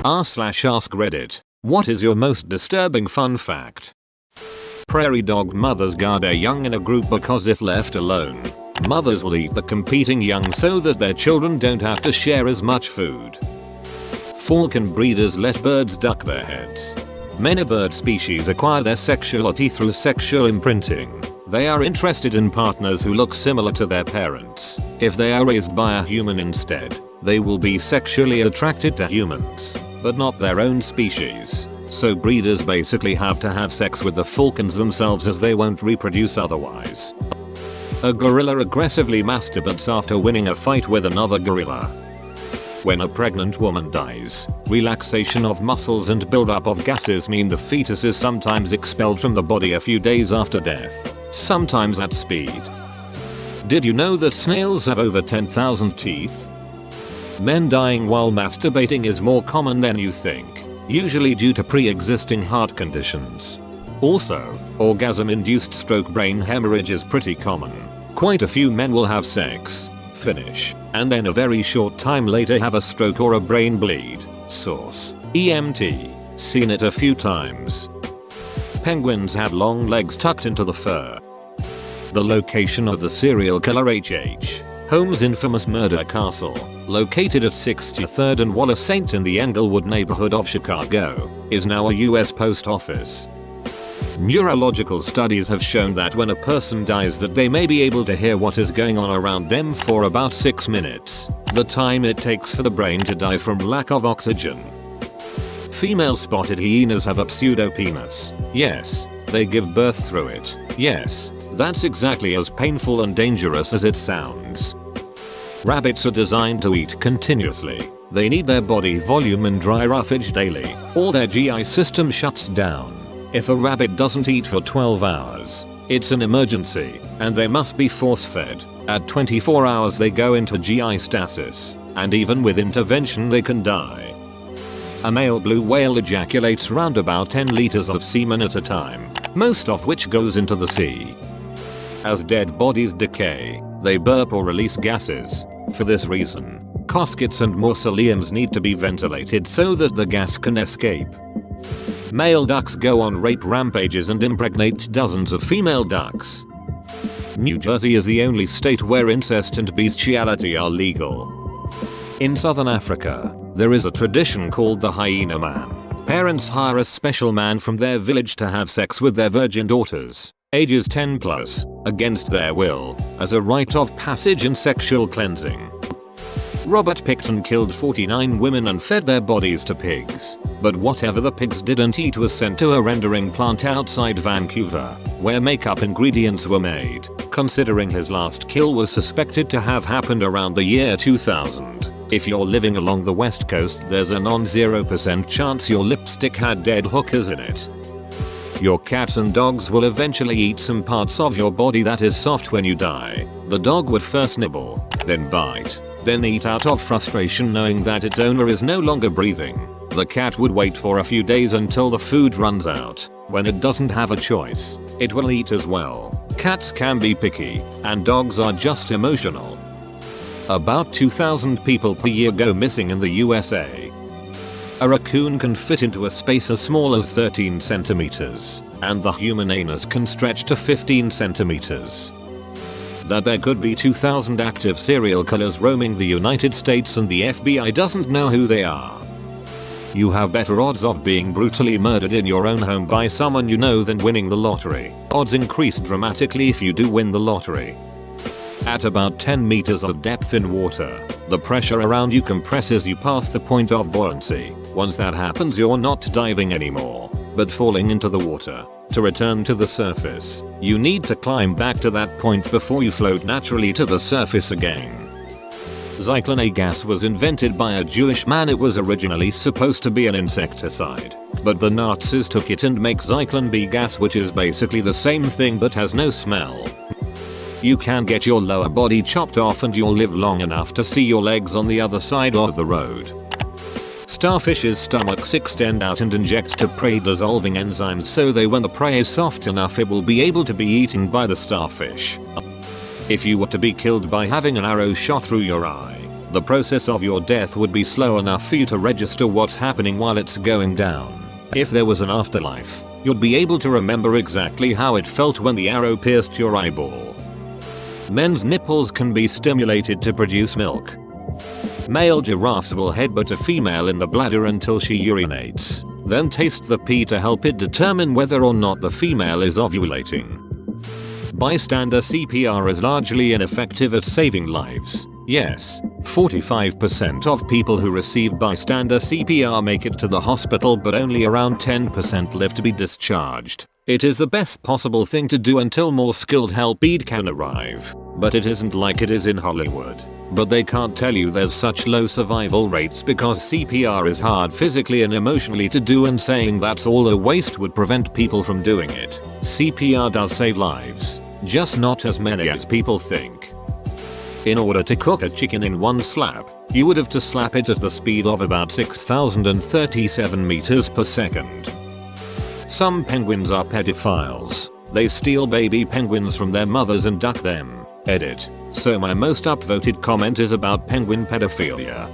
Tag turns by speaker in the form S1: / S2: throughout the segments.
S1: r/AskReddit. What is your most disturbing fun fact? Prairie dog mothers guard their young in a group because if left alone, mothers will eat the competing young so that their children don't have to share as much food. Falcon breeders let birds duck their heads. Many bird species acquire their sexuality through sexual imprinting. They are interested in partners who look similar to their parents. If they are raised by a human instead, they will be sexually attracted to humans, but not their own species. So breeders basically have to have sex with the falcons themselves as they won't reproduce otherwise. A gorilla aggressively masturbates after winning a fight with another gorilla. When a pregnant woman dies, relaxation of muscles and buildup of gases mean the fetus is sometimes expelled from the body a few days after death, sometimes at speed. Did you know that snails have over 10,000 teeth? Men dying while masturbating is more common than you think, usually due to pre-existing heart conditions. Also, orgasm-induced stroke brain hemorrhage is pretty common. Quite a few men will have sex, finish, and then a very short time later have a stroke or a brain bleed. Source: EMT. Seen it a few times. Penguins have long legs tucked into the fur. The location of the serial killer H.H. Holmes' infamous murder castle, located at 63rd and Wallace St. in the Englewood neighborhood of Chicago, is now a US post office. Neurological studies have shown that when a person dies that they may be able to hear what is going on around them for about 6 minutes, the time it takes for the brain to die from lack of oxygen. Female spotted hyenas have a pseudopenis. Yes, they give birth through it. Yes, that's exactly as painful and dangerous as it sounds. Rabbits are designed to eat continuously. They need their body volume and dry roughage daily, or their GI system shuts down. If a rabbit doesn't eat for 12 hours, it's an emergency, and they must be force-fed. At 24 hours they go into GI stasis, and even with intervention they can die. A male blue whale ejaculates round about 10 liters of semen at a time, most of which goes into the sea. As dead bodies decay, they burp or release gases. For this reason, caskets and mausoleums need to be ventilated so that the gas can escape. Male ducks go on rape rampages and impregnate dozens of female ducks. New Jersey is the only state where incest and bestiality are legal. In southern Africa, there is a tradition called the hyena man. Parents hire a special man from their village to have sex with their virgin daughters, ages 10 plus, against their will, as a rite of passage and sexual cleansing. Robert Picton killed 49 women and fed their bodies to pigs, but whatever the pigs didn't eat was sent to a rendering plant outside Vancouver, where makeup ingredients were made. Considering his last kill was suspected to have happened around the year 2000, if you're living along the west coast there's a non-0% chance your lipstick had dead hookers in it. Your cats and dogs will eventually eat some parts of your body that is soft when you die. The dog would first nibble, then bite, then eat out of frustration knowing that its owner is no longer breathing. The cat would wait for a few days until the food runs out. When it doesn't have a choice, it will eat as well. Cats can be picky, and dogs are just emotional. About 2,000 people per year go missing in the USA. A raccoon can fit into a space as small as 13 centimeters, and the human anus can stretch to 15 centimeters. That there could be 2,000 active serial killers roaming the United States and the FBI doesn't know who they are. You have better odds of being brutally murdered in your own home by someone you know than winning the lottery. Odds increase dramatically if you do win the lottery. At about 10 meters of depth in water, the pressure around you compresses you past the point of buoyancy. Once that happens you're not diving anymore, but falling into the water. To return to the surface, you need to climb back to that point before you float naturally to the surface again. Zyklon A gas was invented by a Jewish man. It was originally supposed to be an insecticide, but the Nazis took it and make Zyklon B gas, which is basically the same thing but has no smell. You can get your lower body chopped off and you'll live long enough to see your legs on the other side of the road. Starfish's stomachs extend out and inject to prey dissolving enzymes so that when the prey is soft enough it will be able to be eaten by the starfish. If you were to be killed by having an arrow shot through your eye, The process of your death would be slow enough for you to register what's happening while it's going down. If there was an afterlife, you'd be able to remember exactly how it felt when the arrow pierced your eyeball. Men's nipples can be stimulated to produce milk. Male giraffes will headbutt a female in the bladder until she urinates, then taste the pee to help it determine whether or not the female is ovulating. Bystander CPR is largely ineffective at saving lives. Yes, 45% of people who receive bystander CPR make it to the hospital, but only around 10% live to be discharged. It is the best possible thing to do until more skilled help aid can arrive, but it isn't like it is in Hollywood. But they can't tell you there's such low survival rates because CPR is hard physically and emotionally to do, and saying that's all a waste would prevent people from doing it. CPR does save lives, just not as many as people think. In order to cook a chicken in one slap, you would have to slap it at the speed of about 6,037 meters per second. Some penguins are pedophiles. They steal baby penguins from their mothers and duck them. Edit. So my most upvoted comment is about penguin pedophilia.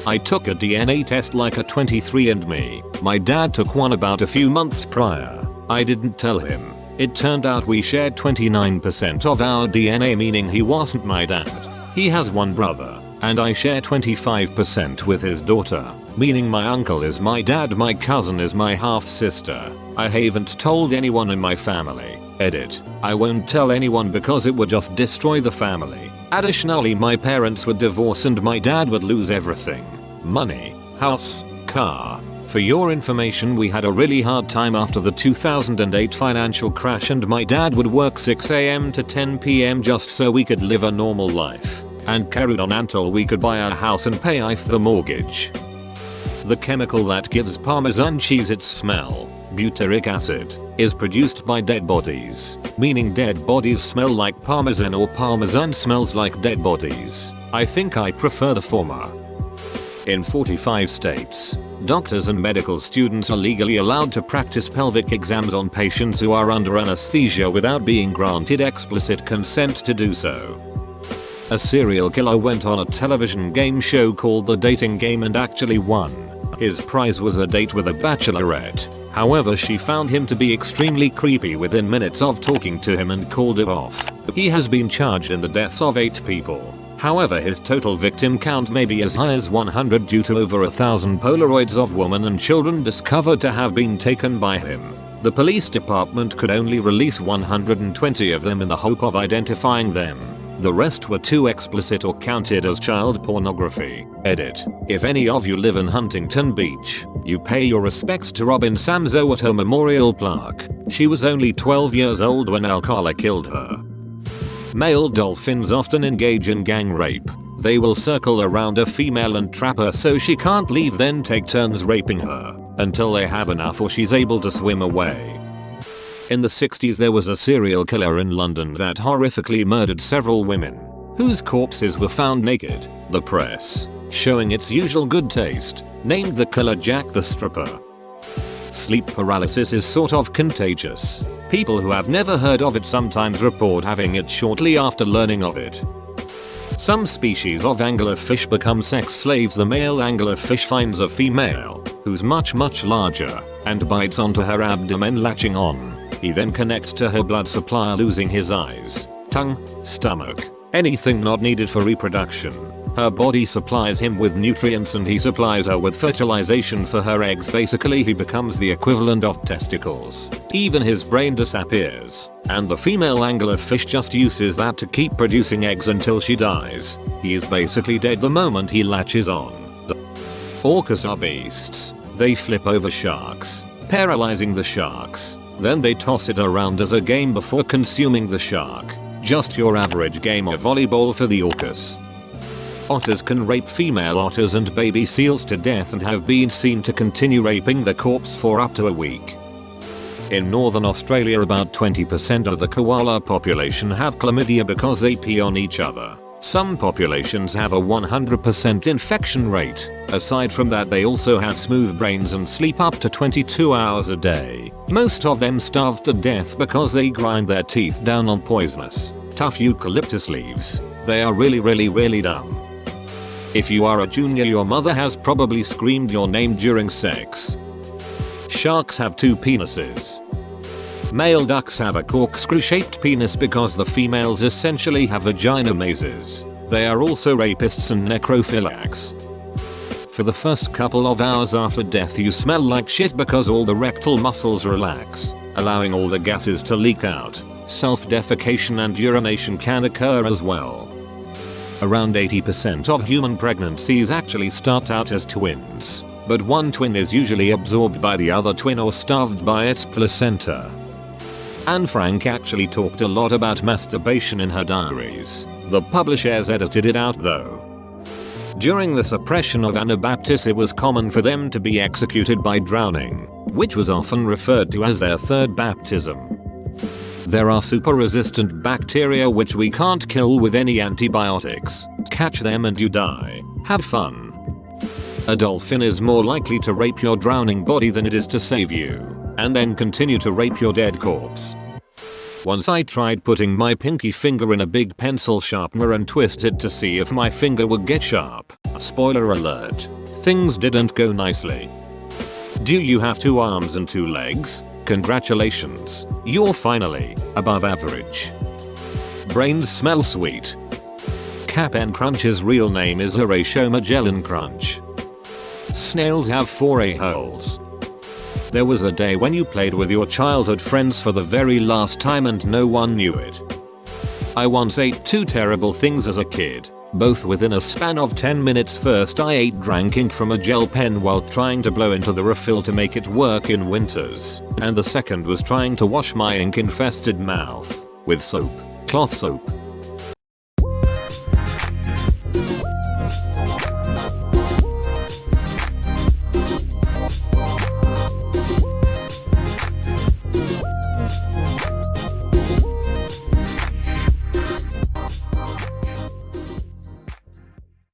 S1: I took a DNA test like a 23andMe. My dad took one about a few months prior. I didn't tell him. It turned out we shared 29% of our DNA, meaning he wasn't my dad. He has one brother, and I share 25% with his daughter, meaning my uncle is my dad, my cousin is my half-sister. I haven't told anyone in my family. Edit. I won't tell anyone because it would just destroy the family. Additionally, my parents would divorce and my dad would lose everything. Money, house, car. For your information, we had a really hard time after the 2008 financial crash, and my dad would work 6 AM to 10 PM just so we could live a normal life, and carried on until we could buy a house and pay off the mortgage. The chemical that gives Parmesan cheese its smell, butyric acid, is produced by dead bodies, meaning dead bodies smell like Parmesan or Parmesan smells like dead bodies. I think I prefer the former. In 45 states, doctors and medical students are legally allowed to practice pelvic exams on patients who are under anesthesia without being granted explicit consent to do so. A serial killer went on a television game show called The Dating Game and actually won. His prize was a date with a bachelorette. However, she found him to be extremely creepy within minutes of talking to him and called it off. He has been charged in the deaths of 8 people. However, his total victim count may be as high as 100 due to over 1,000 Polaroids of women and children discovered to have been taken by him. The police department could only release 120 of them in the hope of identifying them. The rest were too explicit or counted as child pornography. Edit. If any of you live in Huntington Beach, you pay your respects to Robin Samso at her memorial plaque. She was only 12 years old when Alcala killed her. Male dolphins often engage in gang rape. They will circle around a female and trap her so she can't leave, then take turns raping her until they have enough or she's able to swim away. In the 60s, there was a serial killer in London that horrifically murdered several women, whose corpses were found naked. The press, showing its usual good taste, named the killer Jack the Stripper. Sleep paralysis is sort of contagious. People who have never heard of it sometimes report having it shortly after learning of it. Some species of anglerfish become sex slaves. The male anglerfish finds a female, who's much larger, and bites onto her abdomen, latching on. He then connects to her blood supply, losing his eyes, tongue, stomach, anything not needed for reproduction. Her body supplies him with nutrients and he supplies her with fertilization for her eggs. Basically, he becomes the equivalent of testicles. Even his brain disappears, and the female anglerfish just uses that to keep producing eggs until she dies. He is basically dead the moment he latches on. The orcas are beasts. They flip over sharks, paralyzing the sharks. Then they toss it around as a game before consuming the shark. Just your average game of volleyball for the orcas. Otters can rape female otters and baby seals to death and have been seen to continue raping the corpse for up to a week. In northern Australia, about 20% of the koala population have chlamydia because they pee on each other. Some populations have a 100% infection rate. Aside from that, they also have smooth brains and sleep up to 22 hours a day. Most of them starve to death because they grind their teeth down on poisonous, tough eucalyptus leaves. They are really dumb. If you are a junior, your mother has probably screamed your name during sex. Sharks have 2 penises. Male ducks have a corkscrew-shaped penis because the females essentially have vagina mazes. They are also rapists and necrophiliacs. For the first couple of hours after death you smell like shit because all the rectal muscles relax, allowing all the gases to leak out. Self-defecation and urination can occur as well. Around 80% of human pregnancies actually start out as twins, but one twin is usually absorbed by the other twin or starved by its placenta. Anne Frank actually talked a lot about masturbation in her diaries. The publishers edited it out though. During the suppression of Anabaptists, it was common for them to be executed by drowning, which was often referred to as their third baptism. There are super-resistant bacteria which we can't kill with any antibiotics. Catch them and you die. Have fun. A dolphin is more likely to rape your drowning body than it is to save you, and then continue to rape your dead corpse. Once I tried putting my pinky finger in a big pencil sharpener and twist it to see if my finger would get sharp. Spoiler alert. Things didn't go nicely. Do you have 2 arms and 2 legs? Congratulations, you're finally above average. Brains smell sweet. Cap'n Crunch's real name is Horatio Magellan Crunch. Snails have 4 a-holes. There was a day when you played with your childhood friends for the very last time and no one knew it. I once ate 2 terrible things as a kid, both within a span of 10 minutes. First I drank ink from a gel pen while trying to blow into the refill to make it work in winters, and the second was trying to wash my ink infested mouth with soap, cloth soap.